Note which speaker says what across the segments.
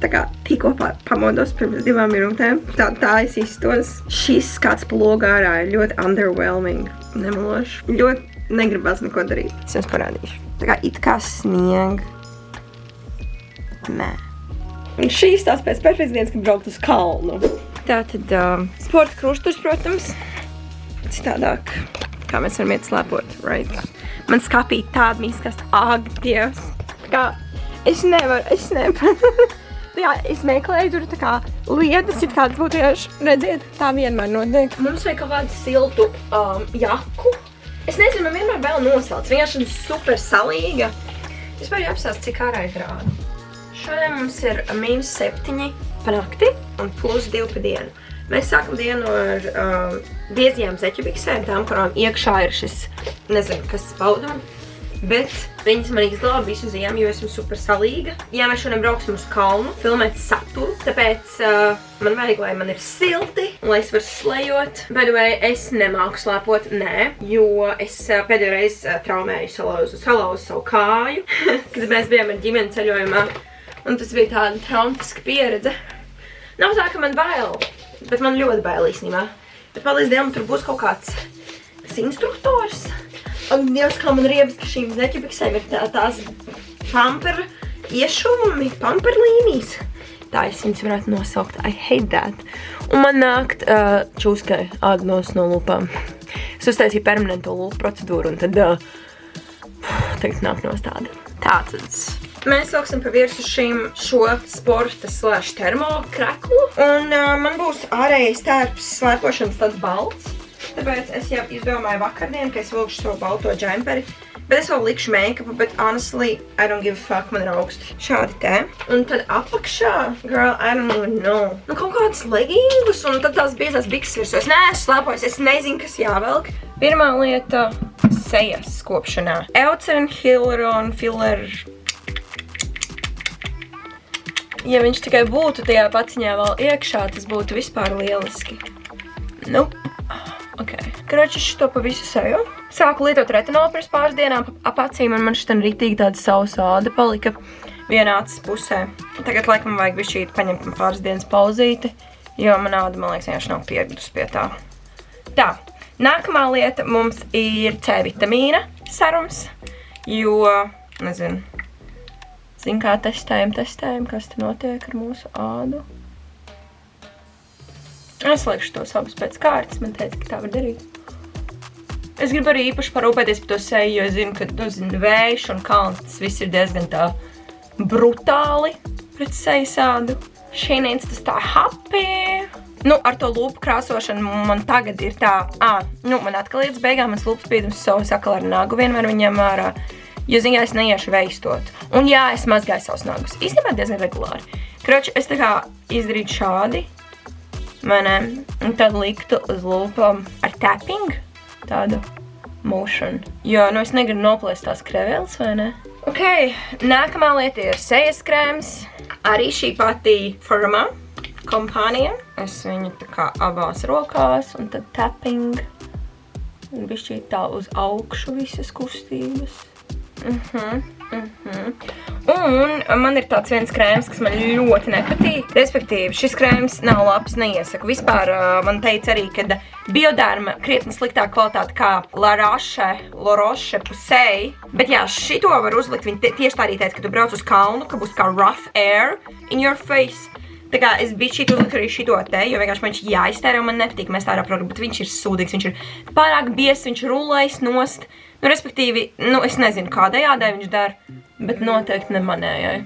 Speaker 1: tā kā tikko pamodos pirms 2 minūtēm. Tā es iztos. Šis skats pa logu ārā ir ļoti underwhelming. Nemeloši. Ļoti negribas neko darīt. Es jums parādīšu. Tā kā it kā snieg. Nē. Un šīs tās pēc perfekcijas, kad braukt uz kalnu. Tātad sporta krušturs, protams. Citādāk, kā mēs varam iet slēpot, right? Man skapī tāda mīskasta, ak, Dievs. Tā kā, es nevaru. Jā, es meklēju tur tā kā lietas, it kādas būtu vienkārši, redziet, tā vienmēr notiek. Mums vajag kaut kādu siltu jaku. Es nezinu, man vienmēr vēl nosauc, vienkārši super salīga. Es varu apsāst, cik ārā ir grādu. Šodien mums ir -7 pa nakti un +2 pa dienu. Mēs sākam dienu ar biezajām zeķubiksēm, tām, kurām iekšā ir šis, nezinu, kas baudām. Bet viņas man izglāba visu ziemu, jo esmu super salīga. Ja mēs šodien brauksim uz kalnu, filmēt saturu, tāpēc man vajag, lai man ir silti, lai es varu slejot. By the way, es nemāku slēpot, nē, jo es pēdējo reizi traumēju salauzu savu kāju, kad mēs bijām ar ģimeni ceļojumā. Un tas bija tāda traumatiska pieredze. Nav tā, ka man bail, bet man ļoti bail īstenībā. Bet paldies Dievam, tur būs kaut kāds instruktors. Un Dievs, kā man riebas, ka šīm zeķubiksēm ir tās pamper iešuvumi, pamper līnijas. Tā es viņas varētu nosaukt. I hate that. Un man nākt čūskai ādnos no lūpām. Es uztaisīju permanento lūpu procedūru un tad tagad nāk nos tāda. Tātad mēs sauksim pa virsu šo sporta / termo kreklu. Un man būs ārējais tērps slēpošanas tāds balts. Tāpēc es jau izdomāju vakardien, ka es vilkšu savu balto džemperi. Bet es vēl likšu make-upu, bet honestly, I don't give a fuck, man ir augsti. Šādi te. Un tad apakšā, girl, I don't even know. Nu, kaut kādas legingus un tad tās biezās bikses virsū. Es neesmu slēpojis, es nezinu, kas jāvelk. Pirmā lieta - sejas skopšanā. Eucerin Hyaluron Filler. Ja viņš tikai būtu tajā paciņā vēl iekšā, tas būtu vispār lieliski. Nope. Ok. Kroči, šito pa visu seju. Sāku lietot retinolu pirms pāris dienām ap acīm, un man šitan rītīgi tāda sausa āda palika vienā acis pusē. Tagad laikam vajag bišķīt paņemt pāris dienas pauzīti, jo man āda, man liekas, vienkārši nav pieradusi pie tā. Tā, nākamā lieta mums ir C vitamīna serums, jo, nezinu, zinu kā testējam, kas te notiek ar mūsu ādu. Es liekšu tos abus pēc kārtas, man teica, ka tā var darīt. Es gribu arī īpaši parūpēties par to seju, jo es zinu, ka, vējš un kalns, tas viss ir diezgan tā brutāli pret sejas ādu. She needs to start happy. Nu, ar to lūpu krāsošanu man tagad ir tā, man atkal līdz beigām mans lūpas spīdums savus atkal ar nagu vienmēr viņam ārā, jo ziņā es neiešu veistot. Un jā, es mazgāju savus nagus. Īstenībā diezgan regulāri. Kroči, es tā kā izdarītu šādi. Un tad liktu uz lūpām ar tapping, tādu motion. Jo, es negribu noplēst tās krevēles, vai ne? Ok, nākamā lieta ir sejas krēms. Arī šī pati firma, kompānija. Es viņu tā kā abās rokās, un tad tapping. Un bišķīt tā uz augšu visas kustības. Un man ir tāds viens krēms, kas man ļoti nepatīk. Respektīvi, šis krēms nav labs, neiesaku. Vispār man teica arī, ka Bioderma krietni sliktāk kvalitāte kā La Roche Posay. Bet jā, šito var uzlikt. Viņi tieši tā arī teica, ka tu brauc uz kalnu, ka būs kā rough air in your face. Tā kā es bišķīt uzliku arī šito te, jo vienkārši man viņš jāiztērē un man nepatīk mēs tā produktu, bet viņš ir sūdīgs, viņš ir pārāk biezs, viņš rulējas nost. Respektīvi, es nezinu, kādai ādai viņš dara, bet noteikti ne manējai.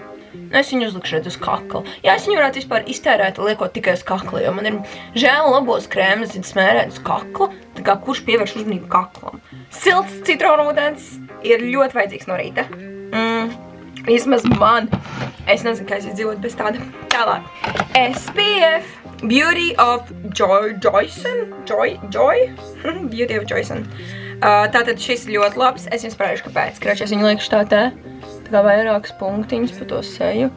Speaker 1: Es viņu uzlikšu redz uz kakla. Jā, es viņu varētu vispār iztērēt, liekot tikai uz kakla, jo man ir žēl labos krēmas smērēt uz kakla, tā kā kurš pievērš uzmanību kaklam. Silts citronūdens ir ļoti vajadzīgs no rīta. Vismaz man. Es nezinu, kā es izdzīvotu bez tāda. Tālāk. SPF Beauty of Joyson. Beauty of Joyson. Tātad šis ļoti labs. Es jums parādīšu, kāpēc. Kroči, es viņu liekšu tā kā vairākas punktiņas pa to seju.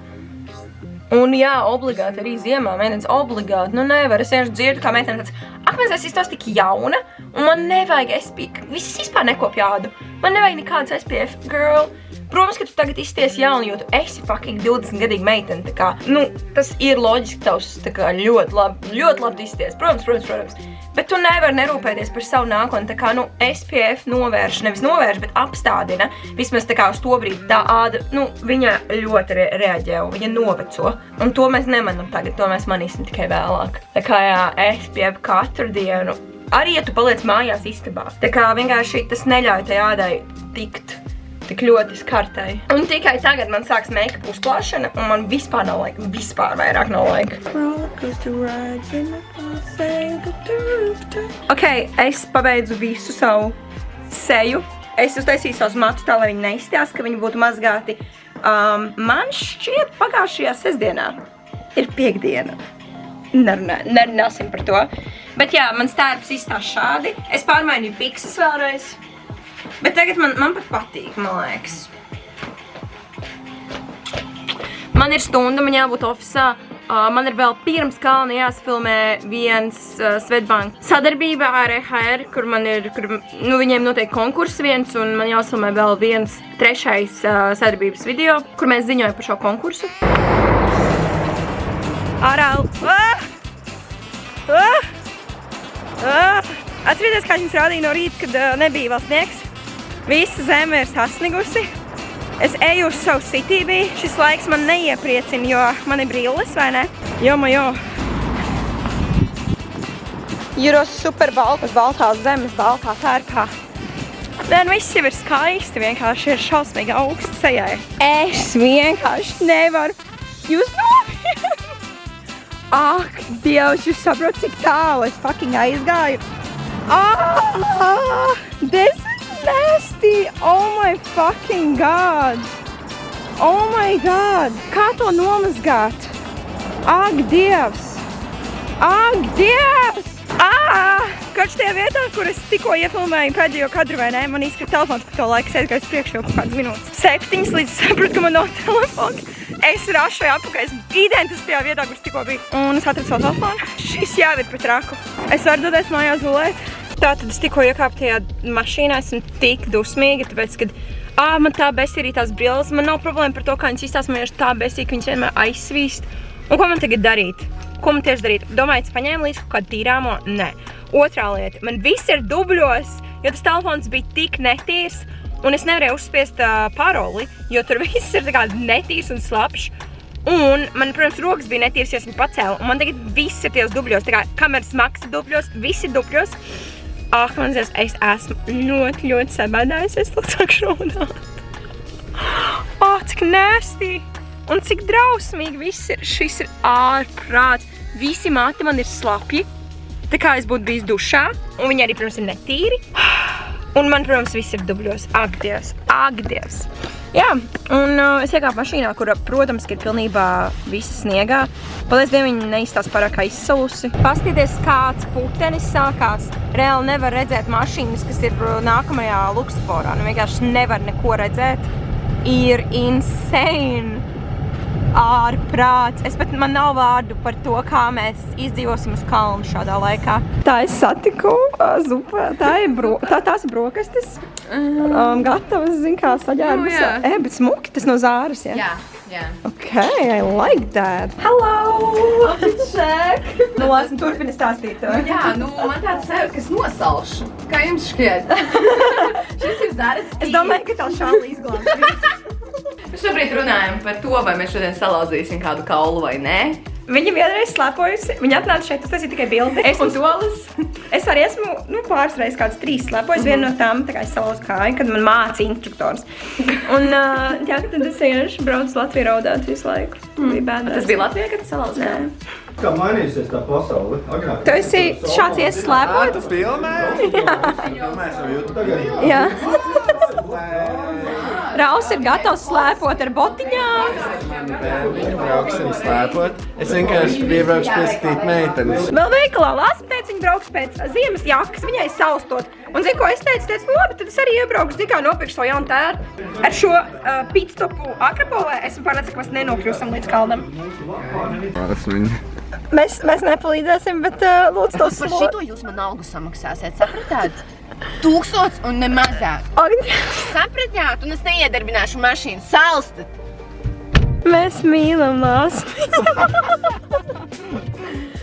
Speaker 1: Un jā, obligāti arī ziemā, mēnesis obligāti. Nu nevar, es vienkārši dzirdu, kā meitene tāds, mēs es iztos tik jauna, un man nevajag SPF. Visas vispār nekopja ādu. Man nevajag nekādas SPF. Girl, Protams, ka tu tagad izties jauni, jo tu esi fucking 20-gadīga meitene, tā kā, nu, tas ir loģiski tavs, tā kā, ļoti labi izties. Protams. Bet tu nevari nerūpēties par savu nākotni, tā kā, nu, SPF nevis novērš, bet apstādina. Vismaz tā kā uz to brīdi tā āda, nu, viņa ļoti reaģē un viņa noveco. Un to mēs nemanam tagad, to mēs manīsim tikai vēlāk. Tā kā, jā, SPF katru dienu. Arī, ja tu paliec mājās istabā. Tā kā vienkārši tas neļauj tai ādai tikt tik ļoti skartai. Un tikai tagad man sāks make-up uzklāšana, un man vispār nav laika, vairāk nav laika. Ok, es pabeidzu visu savu seju. Es uztaisīju savus matus tā, lai viņi neizstās, ka viņi būtu mazgāti. Man šķiet pagājušajā sestdienā ir piekdiena. Nerunāsim par to. Bet jā, mans tērps izstās šādi. Es pārmainīju pikses vēlreiz. Bet tagad man pat patīk, man liekas. Man ir stunda, man jābūt ofisā. Man ir vēl pirms kalna jāsfilmē viens Svetbank sadarbība ar EHR, kur viņiem notiek konkurss viens, un man jāsfilmē vēl viens trešais sadarbības video, kur mēs ziņojam par šo konkursu. Ārāl! Atcerieties, kā jums rādīja no rīta, kad nebija vēl sniegs. Visa zeme ir sasnigusi. Es eju uz savu sitību. Šis laiks man neiepriecina, jo man ir brilles, vai ne? Jo. Jūros super baltas, baltās zemes, baltā tērpā. Viss jau ir skaisti, vienkārši ir šausmīgi augsts sejai. Es vienkārši nevaru. Jūs nopietni! Ak, Dievs, jūs saprot, cik tālu es fucking aizgāju. This is nasty! Oh my fucking god! Oh my god! Kā to nomazgāt? Ak, Dievs! Ak, Dievs! Kāds tajā vietā, kur es tikko iefilmēju pēdējo kadru, vai ne? Man izkrita telefons par to laiku, aizgājis priekš jau kādas minūtes. 7 līdz sapratu, ka man nav telefona. Es rašoju apakaļ, esmu identiski tajā vietā, kur es tikko biju. Un es atradu savu telefonu. Šis jau ir pat raku. Es varu doties mājās gulēt. Tātad es tikko iekāpu tajā mašīnā, esmu tik dusmīga, tāpēc, kad man tā besī arī tās brilles. Man nav problēma par to, kā viņas izstās, man ir tā besī, ka viņas vienmēr aizsvīst. Un ko man tagad darīt? Ko man tieši darīt? Domāju, es paņēmu līdz kaut kādu tīrāmo? Nē. Otrā lieta, man viss ir dubļos, jo tas telefons bija tik netīrs, un es nevarēju uzspiest paroli, jo tur viss ir tā kā netīrs un slapšs. Un man, protams, rokas bija netīrs, jo es viņu pacēlu, un man tagad viss ir tajos dubļos, tā kā kameras maks ir dubļos, viss ir dubļos. Man zināms, es esmu ļoti sabēdājusies, to sākšu runāt. Cik nasty! Un cik drausmīgi viss ir, šis ir ārprāts. Visi mati man ir slapji, tā kā es būtu bijis dušā, un viņi arī, protams, ir netīri. Un man, protams, viss ir dubļos. Ak, Dievs. Jā, un es iekāpu mašīnā, kura, protams, ir pilnībā visa sniegā. Paldies Dievam, viņa neizstās pārāk aizsalusi. Paskatieties, kāds putenis sākās. Reāli nevar redzēt mašīnas, kas ir nākamajā Luksusforā. Nu, vienkārši nevar neko redzēt. Ir insane. Ārprāts. Man nav vārdu par to, kā mēs izdzīvosim uz kalnu šādā laikā. Tā es satiku zupa. Tās brokastis. Gatavas, zin kā, saģērbas. Bet smuki, tas no Zāras, jā? Jā. Okay, I like that. Hello! Check! Esmu turpini stāstīt.
Speaker 2: Jā, man tāds sajūta, ka es nosalšu. Kā jums šķiet? Šis ir Zāras stīvi.
Speaker 1: Es domāju, ka tā šāli izglābs.
Speaker 2: Mēs šobrīd runājam par to, vai mēs šodien salauzīsim kādu kaulu vai nē.
Speaker 1: Viņa vienreiz slēpojusi, viņa atnāca šeit, tas ir tikai bildi. Es un solis. Es arī esmu pāris reizes kāds 3 slēpojis, viena no tām, tā kā es salauzu kāju, kad man māca instruktors. Un jā, tad es vienkārši braucu Latviju raudāt visu laiku.
Speaker 2: Tas bija Latvijā, kad tu salauzi kāju?
Speaker 3: Kā mainīsies tā pasaule?
Speaker 1: Tu esi šāds ieslēpot?
Speaker 4: Tu filmē? Filmē savu YouTube?
Speaker 1: Jā. Rauls ir gatavs slēpot ar botiņām.
Speaker 4: Brauksim slēpot. Es vienkārši piebraukšu pieskatīt meitenes.
Speaker 1: Vēl veikalā Lāsma teica, viņa brauks pēc ziemas jakas, viņai saustot. Un zinu, ko es teicu, labi, tad es arī iebraukšu, tikai nopirkšu savu jaunu tēru. Ar šo pitstopu Akropolē esmu pārliecināta, ka mēs nenokļūsim līdz kaldam. Mēs nepalīdzēsim, bet lūdzu to
Speaker 2: Par šito jūs man algu samaksāsiet, sapratāt? 1000 un ne mazāk.
Speaker 1: Ak,
Speaker 2: Sapratāt, un es neiedarbināšu mašīnu. Salstat!
Speaker 1: mēs mīlam Lāsmiņu.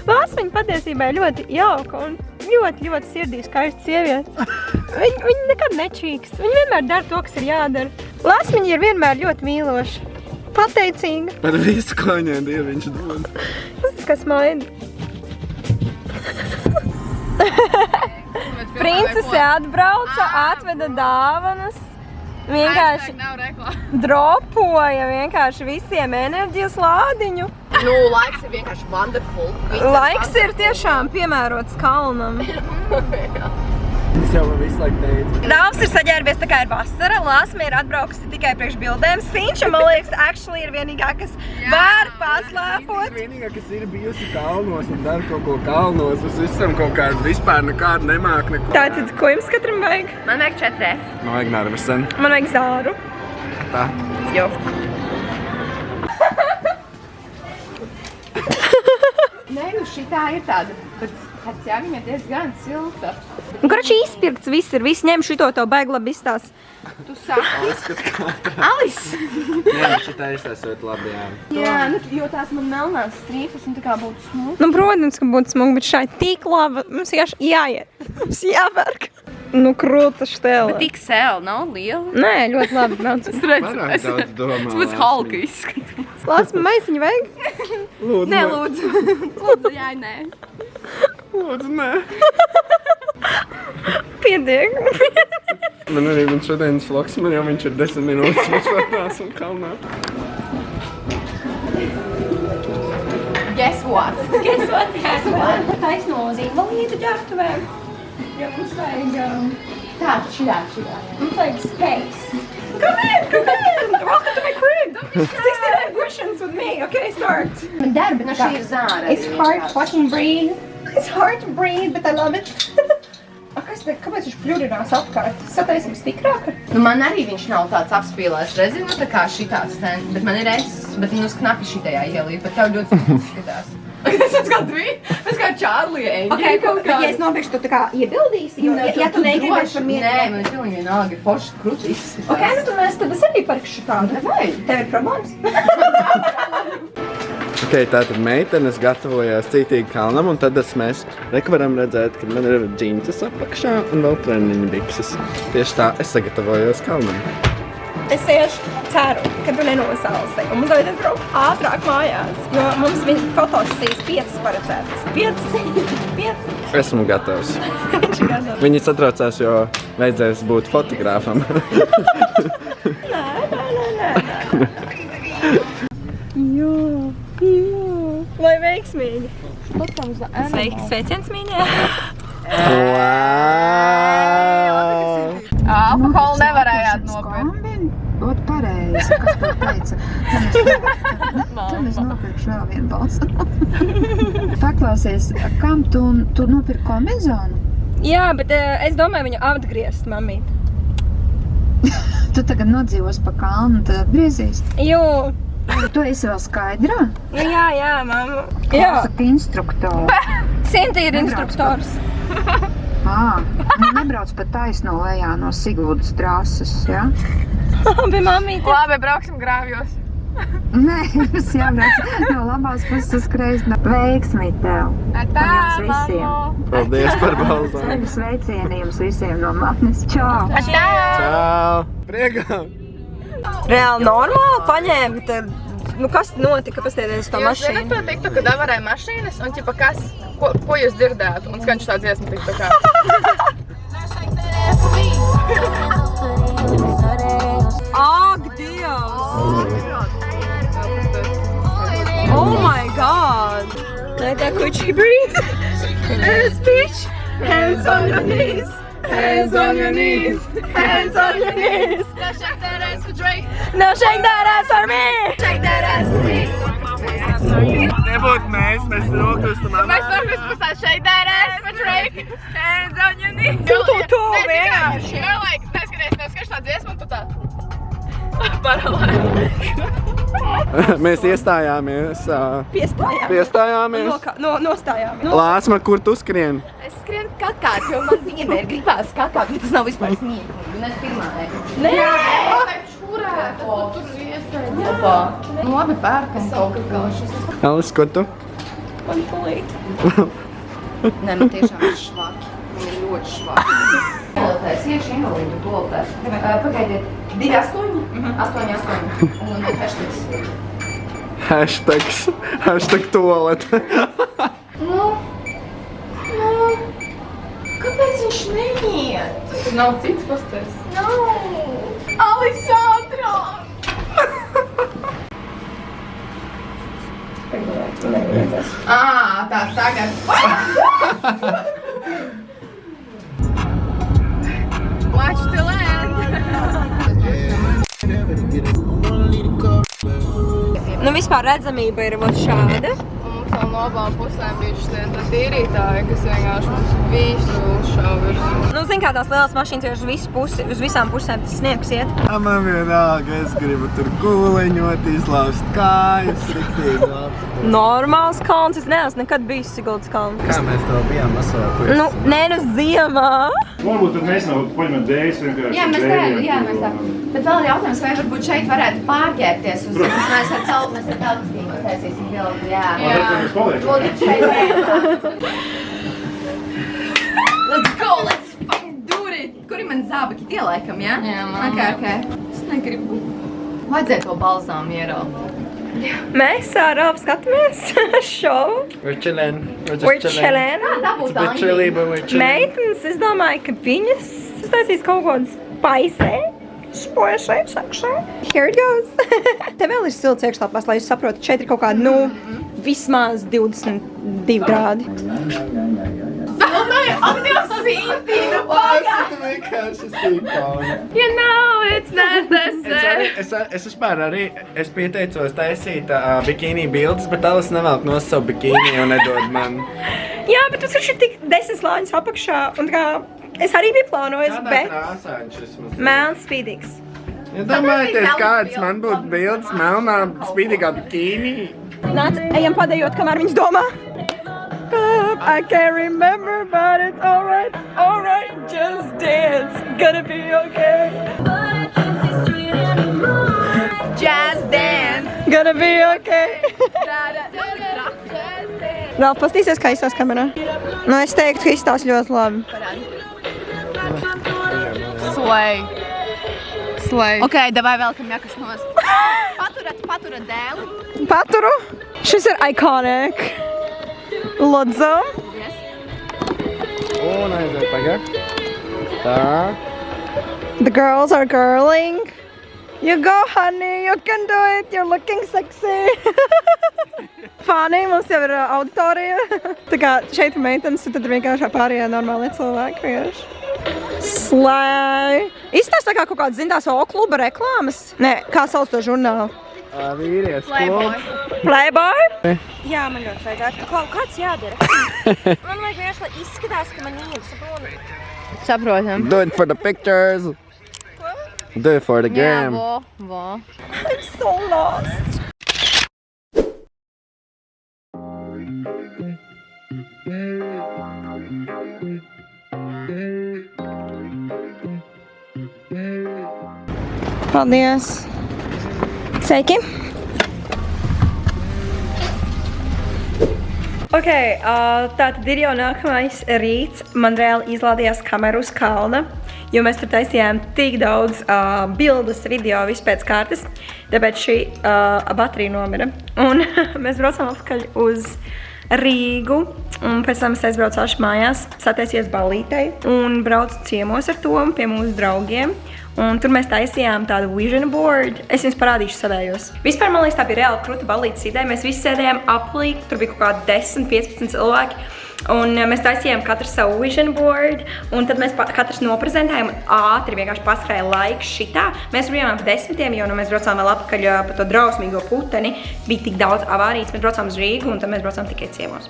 Speaker 1: Lāsmiņa patiesībā ir ļoti jauka un ļoti, ļoti sirdī skaista sieviete. Viņa nekad nečīkst. Viņa vienmēr dara to, kas ir jādara. Lāsmiņa ir vienmēr ļoti mīloša. Pateicīga.
Speaker 4: Par visu, ko viņai Dieviņš dod.
Speaker 1: Kas maina? Princese atbrauca, atveda dāvanas, vienkārši dropoja vienkārši visiem enerģijas lādiņu.
Speaker 2: Nu, laiks ir vienkārši wonderful.
Speaker 1: Laiks ir tiešām piemērots kalnam.
Speaker 4: Es jau visu laiku teicu.
Speaker 1: Dāvs ir saģērbies tā kā ir vasara, Lāsma ir atbraukusi tikai priekš bildēm. Sinča, man liekas, actually ir vienīgā, kas var paslēpot.
Speaker 4: Vienīgā, kas ir bijusi kalnos un dara kaut ko kalnos, uz visam kaut kādu vispār nekādu nemāk neko.
Speaker 1: Tātad, ko jums katram vajag?
Speaker 2: Man vajag 4F.
Speaker 4: Man vajag nervesen.
Speaker 1: Man vajag zāru.
Speaker 4: Tā.
Speaker 1: Jo.
Speaker 2: Nē, nu šitā ir tāda, bet jā, viņa diezgan silta.
Speaker 1: Nu, karači izpirkts viss ir, viss ņem šito to baigi labi izstās.
Speaker 2: Tu saki? Alis!
Speaker 4: Nē, šitā iztaisot labi, jā.
Speaker 2: Jā, nu, jo tās man melnās strīfas un tā kā būtu smūgi.
Speaker 1: Nu, protams, ka būtu smugi, bet šai tik laba, mums vienkārši jāiet. Mums jāvērk. Nu, krūta štēla.
Speaker 2: Bet XL nav liela.
Speaker 1: Nē, ļoti labi. Daudz.
Speaker 2: Es redzu,
Speaker 4: Vairāk daudz domā.
Speaker 2: es būtu Halka izskatās.
Speaker 1: Lāsma, maisiņu vajag?
Speaker 4: Lūdzu,
Speaker 2: Nē, lūdzu. Lūdzu, jā, nē.
Speaker 4: Lūdzu, nē.
Speaker 1: Piediek.
Speaker 4: Man arī viņš šodienas vlogs, man jau viņš ir 10 minūtes vispārtās un kalnā.
Speaker 2: Guess what?
Speaker 1: Guess what? Taisno uz invalīdu ģērbtuvēm. Jo mums vajag,
Speaker 2: Tā, šitā.
Speaker 1: mums vajag space. Come in! Welcome to my crib! 69 questions with me. Okay, start.
Speaker 2: Man darbi, no šī ir zāra.
Speaker 1: It's hard to fucking breathe. It's hard to breathe, but I love it. Kas te, kāpēc viņš pļurinās apkārt? Sataisim stikrāka?
Speaker 2: Nu, man arī viņš nav tāds apspīlēs, redzi, nu tā kā šitāds ten, bet man ir bet nu knapi šitajā ielī, bet tev ļoti skatās. Es kā drī, es kā Čārlija eņģi.
Speaker 1: Okay, bet ja es nopirkšu, tu tā kā iebildīsi, jo ja tu negribēsi par mieru.
Speaker 2: Nē, man ir pilnīgi vienalga, ir forši krūti izskatās.
Speaker 1: Okay, nu tu mēs tad es arī parikšu tādu.
Speaker 2: Vai?
Speaker 1: Tev ir problēmas?
Speaker 4: Ok, tātad meitenes gatavojās cītīgi kalnam, un tad mēs varam redzēt, ka man ir džīnces apakšā un vēl treniņu bikses. Tieši tā es sagatavojos kalnam.
Speaker 1: Es tieši ceru, ka tu nenosalsi. Un mums vajadzēs braukt ātrāk mājās, jo mums viņa fotosesijas 5 paredzētas. 5.
Speaker 4: Esmu gatavs.
Speaker 1: Viņš ir gatavs.
Speaker 4: Viņi satraucās, jo vajadzēs būt fotogrāfam.
Speaker 1: Nē. Jū. Lai veiksmīgi. Sveiciens, mīļie.
Speaker 4: Wow!
Speaker 2: Alkoholu nevarējāt nopirkt.
Speaker 5: Ot pareizi, kas to teica. Tad es nopirkšu vēl vienu balsu. Paklausies, kam tu nopirki kombinzonu?
Speaker 1: Jā, bet es domāju viņu atgriezt, mamīt.
Speaker 5: Tu tagad nodzīvos pa kalnu un tad atgriezīs?
Speaker 1: Jū.
Speaker 5: Tu esi vēl skaidrā?
Speaker 1: Jā, mamma. Jā.
Speaker 5: Saka instruktori.
Speaker 1: Sinti ir instruktors.
Speaker 5: Nu nebrauc pa taisno lejā no Siguldas trases, jā?
Speaker 1: Labi, mamīt.
Speaker 2: Labi, brauksim grāvjos.
Speaker 5: Nē, mums jābrauc no labās puses uz kreisi. Veiksmi tev! Jums visiem!
Speaker 4: Paldies par balsām!
Speaker 5: Sveicieni jums visiem no manis! Čau!
Speaker 4: Čau! Priekā!
Speaker 1: Reāli normāli paņēma, tad, nu kas notika, pastāties to
Speaker 2: Jūs
Speaker 1: mašīnu?
Speaker 2: zināt to tiktu, kad varēja mašīnas un ķipa kas, ko jūs dzirdētu un skanš tā dziesma tiktu kā.
Speaker 1: Ak, Dievs! Oh my God! Let that coochie breathe! Bitch! Hands on your knees! Hands on your knees! Hands on your knees!
Speaker 2: Now shake that ass for Drake!
Speaker 1: Now shake that ass for me! Shake that ass for me!
Speaker 4: Nebūtu mēs rokastam
Speaker 2: Mēs nokļūst pustā shake that ass for Drake! Hands on your knees!
Speaker 1: Tu, vienkārši!
Speaker 2: You're like, neskaties tā dziesma un tu tā. Paralēli.
Speaker 4: Mēs iestājāmies.
Speaker 1: Piestājāmies.
Speaker 4: Piestājāmies.
Speaker 1: Nostājāmies.
Speaker 4: Lāsma, kur tu skrien?
Speaker 2: Es jāskrien kakāt, jo man vienmēr gribās kakāt, bet tas nav vispār sniegumi. Un es pirmā Nē! Tur iestājā. Nu labi, pērkam kaut kā šis.
Speaker 4: Alis, ko tu?
Speaker 1: Man palīd.
Speaker 2: Nē, man tiešām ir švaki. Man ir ļoti švaki. Golotājs, iekšā invalīdu golotājs. Pagaidiet, 2,8? 8,8. Un hashtags.
Speaker 4: Hashtag toalete.
Speaker 2: Kāpēc viņš neiet?
Speaker 1: Tur nav cits posters.
Speaker 2: Nav! Alisandra! Tā tagad. Watch the land!
Speaker 1: Nu, vispār redzamība ir vot šāda.
Speaker 2: Mums vēl no abām pusēm bija šie tīrītāji, kas vienkārši mums visu uzšāva virsū.
Speaker 1: Nu, zin kā tās lielās mašīnas jau uz visām pusēm tas sniegs iet.
Speaker 4: Man vienalga, es gribu tur guleņot, izlaust kājas, siktīgi labi.
Speaker 1: Normāls kalns, es neesmu nekad bijis Siguldas kalns.
Speaker 4: Kā mēs to bijām vasarā puisis?
Speaker 1: Nu, nē, nu ziemā.
Speaker 3: Varbūt tad mēs nav paņemt dēļas vienkārši.
Speaker 2: Jā, mēs tā. Bet vēl ir jautājums, vai varbūt šeit varētu pārģērbties uz mēs ar telkastīm taisīsim bildi, jā.
Speaker 3: Mēs paliekam.
Speaker 2: Lūdzu, šeit Let's go, let's fucking do it! Kur ir man zābaki? Tie laikam, jā? Jā, man. Okay. Es negribu. Vajadzēja to balzām ieraugt.
Speaker 1: Mēs ar Ralfu skatāmies šovu.
Speaker 4: We're chillin'.
Speaker 1: We're chillin'.
Speaker 2: Tā būtu
Speaker 4: It's a bit chilly, but we're chillin'.
Speaker 1: Meitenes, es domāju, ka viņas uztaisīs kaut kādas paisē. Spoišai, sakšai. Here it goes. Te vēl ir silts iekšlāpās, lai jūs saprotat, šeit ir kaut kāda, vismaz 22 grādi.
Speaker 2: Sīpīnu
Speaker 1: You know, it's not the same.
Speaker 4: Es vispār arī, es pieteicos taisīt bikīnī bildes, bet Alis nevelk no savu bikīni un nedod man.
Speaker 1: Jā, bet tas ir tik 10 slāņus apakšā, un kā es arī biju plānojis, bet melns spīdīgs.
Speaker 4: Ja domājieties, kāds man būtu bildes melnā spīdīgā bikīnī?
Speaker 1: Nāc, ejam padējot, kamēr viņš domā. I can't remember, but it's alright, just dance, gonna be okay.
Speaker 2: Just dance!
Speaker 1: Gonna be okay. Ralf, pastīsies, kā izstās kamerā. Nu, es teiktu, ka izstās ļoti labi.
Speaker 2: Slay. Ok, davai vēlkam jakas nost. Paturat dēli.
Speaker 1: Paturu. Šis ir iconic. Lūdzu.
Speaker 4: Un aiziet pagad. Tā.
Speaker 1: The girls are girling. You go, honey, you can do it. You're looking sexy. Fani, mums jau ir auditorija. Tā kā šeit ir meitenes, un tad ir vienkārši pārējie normālie cilvēki vienkārši. Slay! Izstāst tā kā kaut kāds zintās O-kluba reklāmas? Nē, kā sauc to žurnālu?
Speaker 4: Vīries klubs.
Speaker 1: Playboy? Jā, man ļoti vajadzētu. Kāds jādara? Man vajag vienkārši, lai izskatās, ka man iet, saproti.
Speaker 2: Saprotam.
Speaker 4: Do it for the pictures. Do it for the game.
Speaker 2: Vo.
Speaker 1: I'm so lost. Paldies. Sveiki. Ok, tātad ir jau nākamais rīts. Man reāli izlādījās kameru uz kalna, jo mēs tur taisījām tik daudz bildes, video, visu pēc kārtas. Tāpēc šī baterija nomira. Un mēs braucam atpakaļ uz Rīgu. Un pēc tam es aizbraucu ašu mājās, sataisies ballītei un braucu ciemos ar Tomu pie mūsu draugiem. Un tur mēs taisījām tādu vision board. Es jums parādīšu savējos. Vispār, man liekas, tā bija reāli kruta ballītes ideja. Mēs visi sēdējām aplī, tur bija kaut kādi 10-15 cilvēki. Un mēs taisījām katru savu vision board. Un tad mēs katrs noprezentējām ātri, vienkārši paskrēja laiks šitā. Mēs bijām ap 10, jo mēs braucām vēl apakaļ pa to drausmīgo puteni. Bija tik daudz avārijas, mēs braucām uz Rīgu un tad mēs braucām tikai ciemos.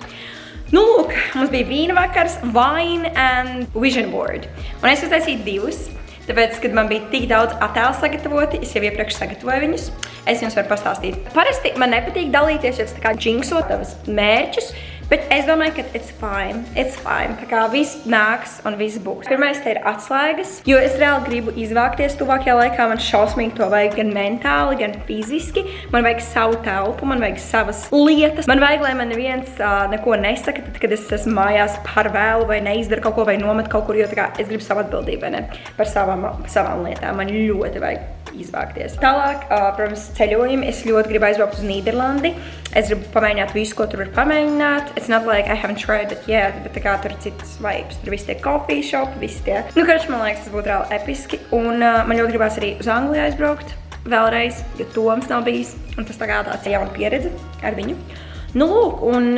Speaker 1: Nu, lūk, mums bija vīna vakars, wine and vision board. Un es uztaisīju divus. Tāpēc, kad man bija tik daudz attēlu sagatavoti, es jau iepriekš sagatavoju viņus. Es jums varu pastāstīt. Parasti man nepatīk dalīties, jo tas tā kā džinksot tavas mērķus, Bet es domāju, ka it's fine. Tā kā viss nāks un viss būs. Pirmais te ir atslēgas, jo es reāli gribu izvākties tuvākajā laikā. Man šausmīgi to vajag gan mentāli, gan fiziski. Man vajag savu telpu, man vajag savas lietas. Man vajag, lai man neviens neko nesaka, tad, kad es esmu mājās par vēlu vai neizdaru kaut ko vai nomet kaut kur, jo tā kā es gribu savu atbildību, vai ne, par savām lietām. Man ļoti vajag izvākties. Tālāk, protams, ceļojumi. Es ļoti gribu aizbraukt uz Nīderlandi. Es gribu pamēģināt visu, ko tur var pamēģināt. It's not like I haven't tried it yet, bet tā kā tur ir citas vibes. Tur visi tie coffee shop, visi tie. Karš, man liekas, tas būtu reāli episki. Un man ļoti gribās arī uz Angliju aizbraukt vēlreiz, jo Toms nav bijis. Un tas tā kā tāds jauna pieredze ar viņu. Lūk, un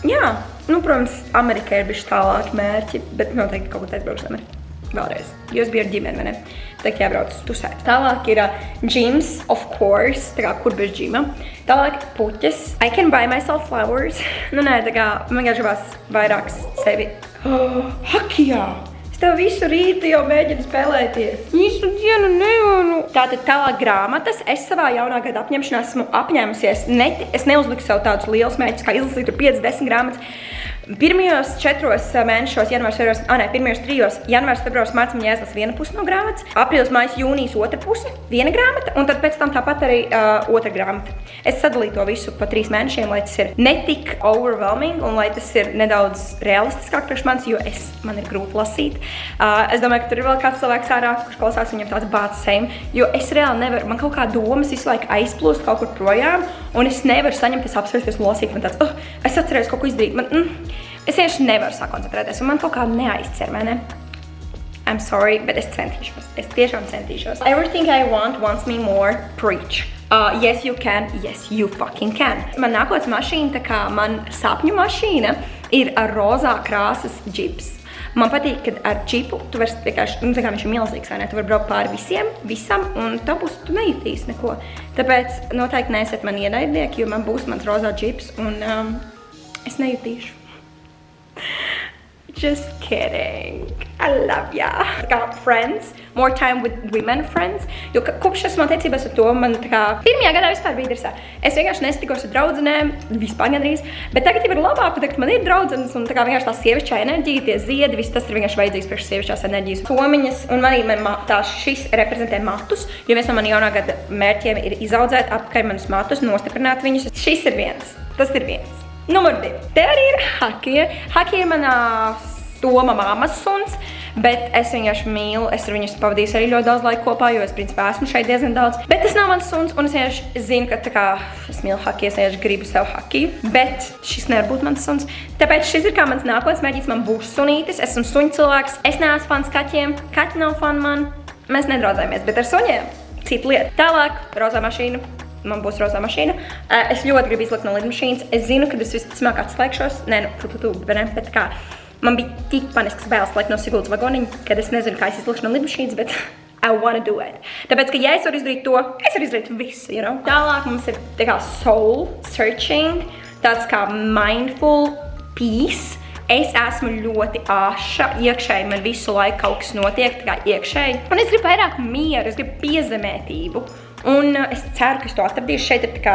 Speaker 1: jā, protams, Amerika ir bišķi tālāki mērķi, bet noteikti kaut ko aizbraukšu Ameriku. Vēlreiz, jo es biju ar ģimeni, vai ne? Tā kā jābrauc tusēt. Tālāk ir gyms, of course, tā kā kur bez gyma. Tālāk puķes. I can buy myself flowers. Nē, tā kā man gribās vairāk sevi. Hakijā! Es tev visu rītu jau mēģinu spēlēties. Visu dienu nevaru. Tātad tālāk grāmatas. Es savā jaunā gada apņemšanā esmu apņēmusies. Es neuzliku sev tādus lielus mērķus, kā izlasīt tur 5-10 grāmatas. Pirmajos 4 mēnešos, pirmajos 3, janvārs, februārs, mārts, man jāizlas 1 puse no grāmatas, aprīlis, mājas, jūnijas 2 puse, 1 grāmata, un tad pēc tam tāpat arī 2 grāmata. Es sadalīju to visu pa 3 mēnešiem, lai tas ir ne tik overwhelming, un lai tas ir nedaudz realistiskāk priekš manis, jo man ir grūti lasīt. Es domāju, ka tur ir vēl kāds cilvēks ārā, kurš klausās, viņam tāds bāds same, jo es reāli nevaru, man kaut kā domas visu laiku aizplūst kaut kur projām, un es nevaru saņemties apsvērsties un lasīt, man tāds, es atcerējos kaut ko izdarīt, es vienkārši nevaru sakoncentrēties, un man kaut kā neaizcer, vai ne? I'm sorry, bet es centīšos. Es tiešām centīšos. Everything I want wants me more. Preach. Yes, you can. Yes, you fucking can. Man nākotnes mašīna, tā kā man sapņu mašīna, ir ar rozā krāsas džips. Man patīk, kad ar džipu tu vari vienkārši, tā kā viņš ir milzīgs, vai ne? Tu vari braukt pāri visam, un tā būs, tu nejutīsi neko. Tāpēc noteikti neesiet man ienaidnieki, jo man būs mans rozā džips, un es nejutīšu. Just kidding. I love ya. Kā friends, more time with women friends. Jo kopš esmu attiecībās ar to, man tā kā pirmajā gadā vispār bija interesē. Es vienkārši nestikos ar draudzenēm, vispār gandrīz. Bet tagad jau ir labāk, ka man ir draudzenes un tā kā vienkārši tā sievišķā enerģija, tie ziedi, viss tas ir vienkārši vajadzīgs priekš sievišķās enerģijas. Somiņas, un manī šis reprezentē matus, jo viens no mani jaunā gada mērķiem ir izaudzēt apakaļ manus matus, nostiprināt viņus. Šis ir viens. Tas ir viens. Numur 2. Te arī ir Haki. Haki ir manā Toma mammas suns, bet es vienkārši mīlu, es ar viņu pavadīju arī ļoti daudz laika kopā, jo es principā esmu šeit diezgan daudz. Bet tas nav mans suns, un es vienkārši zinu, ka tā kā es mīlu Haki, es vienkārši gribu sev Haki, bet šis nevar būt mans suns. Tāpēc šis ir kā mans nākotnes mērķis, man būs sunītis, esmu suņu cilvēks, es neesmu fans kaķiem, kaķi nav fani man, mēs nedraudzējamies, bet ar suņiem cita lieta. Tālāk, rozā mašīna. Man būs rozā mašīna. Es ļoti gribu izlikt no lidmašīnas. Es zinu, ka es visticamāk atslēgšos. Bet kā man bija tik panisks bailes laik no Siguldas vagoniņa, kad es nezinu, kā es izlikšu no lidmašīnas, bet I wanna do it. Tāpēc, ka ja es varu izdarīt to, es varu izdarīt visu, you know? Tālāk mums ir tā kā soul searching, tāds kā mindful peace. Es esmu ļoti āša, iekšēji man visu laiku kaut kas notiek, tā kā iekšēji. Un es gribu vairāk mieru, es gribu piezemētību. Un es ceru, ka es to atradīšu. Šeit ir tā kā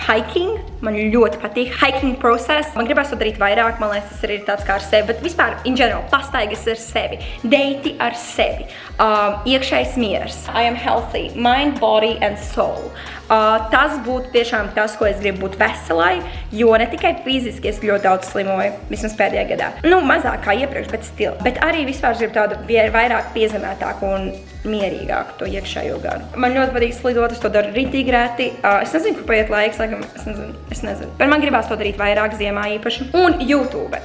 Speaker 1: hiking. Man ļoti patīk hiking process. Man gribās to darīt vairāk, man liekas, tas arī ir tāds kā ar sevi. Bet vispār, in general, pastaigas ar sevi. Deiti ar sevi. Iekšējs miers. I am healthy. Mind, body and soul. Tas būtu tiešām tas, ko es gribu būt veselai, jo ne tikai fiziski es ļoti daudz slimoju, vismaz pēdējā gadā. Mazāk kā iepriekš, bet still. Bet arī vispār gribu tādu vairāk piezemētāku un mierīgāku to iekšējo gadu. Man ļoti patīk slidot, es to daru ritīgi reti. Es nezinu, kur paiet laiks, laikam, es nezinu. Bet man gribās to darīt vairāk ziemā īpaši. Un YouTube,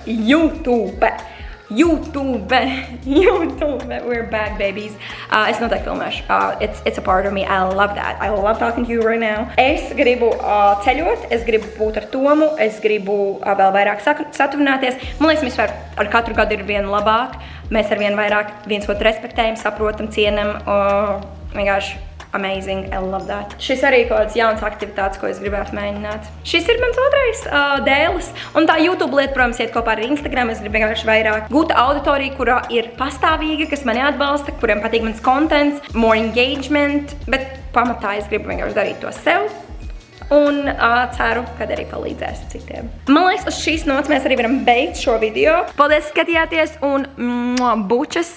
Speaker 1: we're back, babies. Es noteikti filmēšu. It's a part of me. I love that. I love talking to you right now. Es gribu ceļot, es gribu būt ar Tomu, es gribu vēl vairāk satuvināties. Man liekas, mēs ar katru gadu ir vien labāk. Mēs ar vien vairāk viens otru respektējam, saprotam, cienam. Vienkārši amazing, I love that. Šis arī kaut kāds jauns aktivitātes, ko es gribētu mēģināt. Šis ir mans otrais dēlis. Un tā YouTube lieta, protams, iet kopā ar Instagram. Es gribu vienkārši vairāk gūt auditoriju, kurā ir pastāvīga, kas mani atbalsta, kuriem patīk mans contents, more engagement. Bet pamatā es gribu vienkārši darīt to sev. un ceru, ka arī palīdzēs citiem. Man liekas, uz šīs nots mēs arī varam beigt šo video. Paldies, skatījāties un bučas!